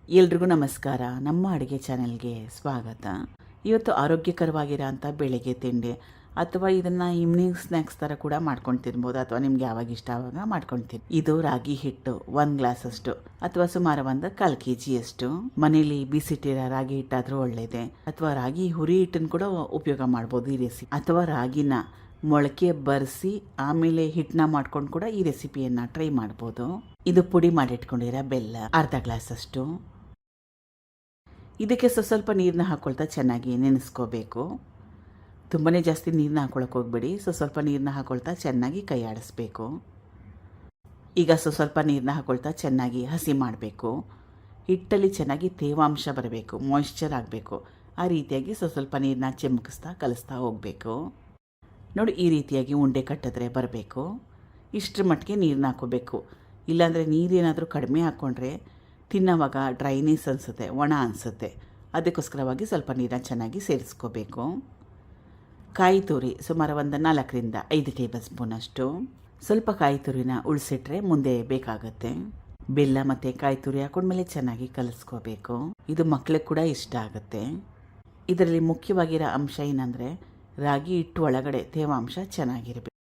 ಎಲ್ರಿಗೂ ನಮಸ್ಕಾರ. ನಮ್ಮ ಅಡುಗೆ ಚಾನೆಲ್ಗೆ ಸ್ವಾಗತ. ಇವತ್ತು ಆರೋಗ್ಯಕರವಾಗಿರೋಂಥ ಬೆಳಗ್ಗೆ ತಿಂಡಿ ಅಥವಾ ಇದನ್ನು ಈವ್ನಿಂಗ್ ಸ್ನ್ಯಾಕ್ಸ್ ಥರ ಕೂಡ ಮಾಡ್ಕೊಂಡು ತಿನ್ಬೋದು, ಅಥವಾ ನಿಮ್ಗೆ ಯಾವಾಗ ಇಷ್ಟ ಆವಾಗ ಮಾಡ್ಕೊಂಡು ತಿನ್ನಿ. ಇದು ರಾಗಿ ಹಿಟ್ಟು 1 ಗ್ಲಾಸಷ್ಟು ಅಥವಾ ಸುಮಾರು 1 kg ಅಷ್ಟು. ಮನೇಲಿ ಬಿಸಿಟ್ಟಿರೋ ರಾಗಿ ಹಿಟ್ಟಾದರೂ ಒಳ್ಳೆಯದೇ, ಅಥವಾ ರಾಗಿ ಹುರಿ ಹಿಟ್ಟನ್ನು ಕೂಡ ಉಪಯೋಗ ಮಾಡ್ಬೋದು ಈ ರೆಸಿಪಿ. ಅಥವಾ ರಾಗಿನ ಮೊಳಕೆ ಬರೆಸಿ ಆಮೇಲೆ ಹಿಟ್ಟನ್ನ ಮಾಡ್ಕೊಂಡು ಕೂಡ ಈ ರೆಸಿಪಿಯನ್ನು ಟ್ರೈ ಮಾಡ್ಬೋದು. ಇದು ಪುಡಿ ಮಾಡಿಟ್ಕೊಂಡಿರೋ ಬೆಲ್ಲ ಅರ್ಧ ಗ್ಲಾಸಷ್ಟು. ಇದಕ್ಕೆ ಸ್ವಲ್ಪ ನೀರನ್ನ ಹಾಕ್ಕೊಳ್ತಾ ಚೆನ್ನಾಗಿ ನೆನೆಸ್ಕೋಬೇಕು. ತುಂಬಾ ಜಾಸ್ತಿ ನೀರನ್ನ ಹಾಕ್ಕೊಳಕ್ಕೆ ಹೋಗ್ಬೇಡಿ. ಸ್ವಲ್ಪ ನೀರನ್ನ ಹಾಕ್ಕೊಳ್ತಾ ಚೆನ್ನಾಗಿ ಕೈ ಆಡಿಸ್ಬೇಕು. ಈಗ ಸ್ವಲ್ಪ ನೀರನ್ನ ಹಾಕ್ಕೊಳ್ತಾ ಚೆನ್ನಾಗಿ ಹಸಿ ಮಾಡಬೇಕು. ಹಿಟ್ಟಲ್ಲಿ ಚೆನ್ನಾಗಿ ತೇವಾಂಶ ಬರಬೇಕು, ಮಾಯಿಶ್ಚರ್ ಆಗಬೇಕು. ಆ ರೀತಿಯಾಗಿ ಸ್ವಲ್ಪ ನೀರನ್ನ ಚಿಮುಕಿಸ್ತಾ ಕಲಿಸ್ತಾ ಹೋಗಬೇಕು. ನೋಡಿ, ಈ ರೀತಿಯಾಗಿ ಉಂಡೆ ಕಟ್ಟಿದ್ರೆ ಬರಬೇಕು. ಇಷ್ಟರ ಮಟ್ಟಿಗೆ ನೀರನ್ನ ಹಾಕ್ಕೋಬೇಕು. ಇಲ್ಲಾಂದರೆ ನೀರೇನಾದರೂ ಕಡಿಮೆ ಹಾಕ್ಕೊಂಡ್ರೆ ತಿನ್ನೋವಾಗ ಡ್ರೈನೆಸ್ ಅನಿಸುತ್ತೆ, ಒಣ ಅನಿಸುತ್ತೆ. ಅದಕ್ಕೋಸ್ಕರವಾಗಿ ಸ್ವಲ್ಪ ನೀರನ್ನ ಚೆನ್ನಾಗಿ ಸೇರಿಸ್ಕೋಬೇಕು. ಕಾಯಿ ತುರಿ ಸುಮಾರು 4 ರಿಂದ 5 ಟೇಬಲ್ ಸ್ಪೂನಷ್ಟು. ಸ್ವಲ್ಪ ಕಾಯಿ ತುರಿನ ಉಳಿಸಿಟ್ರೆ ಮುಂದೆ ಬೇಕಾಗುತ್ತೆ. ಬೆಲ್ಲ ಮತ್ತು ಕಾಯಿ ತುರಿ ಹಾಕೊಂಡ್ಮೇಲೆ ಚೆನ್ನಾಗಿ ಕಲಿಸ್ಕೋಬೇಕು. ಇದು ಮಕ್ಕಳಿಗೆ ಕೂಡ ಇಷ್ಟ ಆಗುತ್ತೆ. ಇದರಲ್ಲಿ ಮುಖ್ಯವಾಗಿರೋ ಅಂಶ ಏನಂದರೆ ರಾಗಿ ಹಿಟ್ಟು ಒಳಗಡೆ ತೇವಾಂಶ ಚೆನ್ನಾಗಿರಬೇಕು.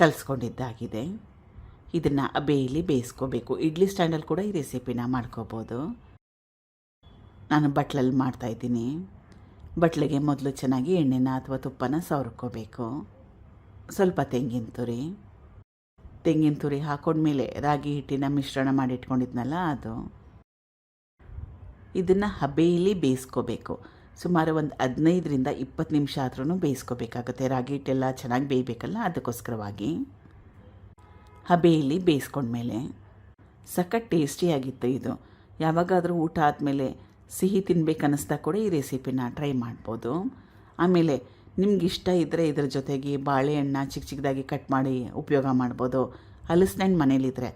ಕಲಿಸ್ಕೊಂಡಿದ್ದಾಗಿದೆ. ಇದನ್ನು ಬೇಯಲ್ಲಿ ಬೇಯಿಸ್ಕೋಬೇಕು. ಇಡ್ಲಿ ಸ್ಟ್ಯಾಂಡಲ್ಲಿ ಕೂಡ ಈ ರೆಸಿಪಿನ ಮಾಡ್ಕೋಬೋದು. ನಾನು ಬಟ್ಲಲ್ಲಿ ಮಾಡ್ತಾಯಿದ್ದೀನಿ. ಬಟ್ಲಿಗೆ ಮೊದಲು ಚೆನ್ನಾಗಿ ಎಣ್ಣೆನ ಅಥವಾ ತುಪ್ಪನ ಸವರ್ಕೋಬೇಕು. ಸ್ವಲ್ಪ ತೆಂಗಿನ ತುರಿ ಹಾಕೊಂಡ್ಮೇಲೆ ರಾಗಿ ಹಿಟ್ಟಿನ ಮಿಶ್ರಣ ಮಾಡಿಟ್ಕೊಂಡಿದ್ನಲ್ಲ ಅದು. ಇದನ್ನು ಹಬೆಯಲ್ಲಿ ಬೇಯಿಸ್ಕೋಬೇಕು. ಸುಮಾರು 15 ರಿಂದ 20 ನಿಮಿಷ ಆದ್ರೂ ಬೇಯಿಸ್ಕೋಬೇಕಾಗುತ್ತೆ. ರಾಗಿ ಹಿಟ್ಟೆಲ್ಲ ಚೆನ್ನಾಗಿ ಬೇಯಬೇಕಲ್ಲ, ಅದಕ್ಕೋಸ್ಕರವಾಗಿ ಹಬೆಯಲ್ಲಿ ಬೇಯಿಸ್ಕೊಂಡ್ಮೇಲೆ ಸಖತ್ ಟೇಸ್ಟಿಯಾಗಿತ್ತು ಇದು. ಯಾವಾಗಾದರೂ ಊಟ ಆದಮೇಲೆ ಸಿಹಿ ತಿನ್ಬೇಕನ್ನಿಸ್ದಾಗ ಕೂಡ ಈ ರೆಸಿಪಿನ ಟ್ರೈ ಮಾಡ್ಬೋದು. ಆಮೇಲೆ ನಿಮ್ಗೆ ಇಷ್ಟ ಇದ್ದರೆ ಇದ್ರ ಜೊತೆಗೆ ಬಾಳೆಹಣ್ಣ ಚಿಕ್ಕದಾಗಿ ಕಟ್ ಮಾಡಿ ಉಪಯೋಗ ಮಾಡ್ಬೋದು. ಹಲಸಿನಣ್ಣು ಮನೇಲಿದ್ದರೆ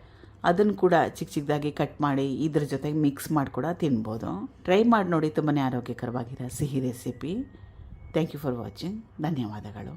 ಅದನ್ನು ಕೂಡ ಚಿಕ್ಕದಾಗಿ ಕಟ್ ಮಾಡಿ ಇದ್ರ ಜೊತೆಗೆ ಮಿಕ್ಸ್ ಮಾಡಿ ಕೂಡ ತಿನ್ಬೋದು. ಟ್ರೈ ಮಾಡಿ ನೋಡಿ, ತುಂಬಾ ಆರೋಗ್ಯಕರವಾಗಿರೋ ಸಿಹಿ recipe. Thank you for watching. ಧನ್ಯವಾದಗಳು.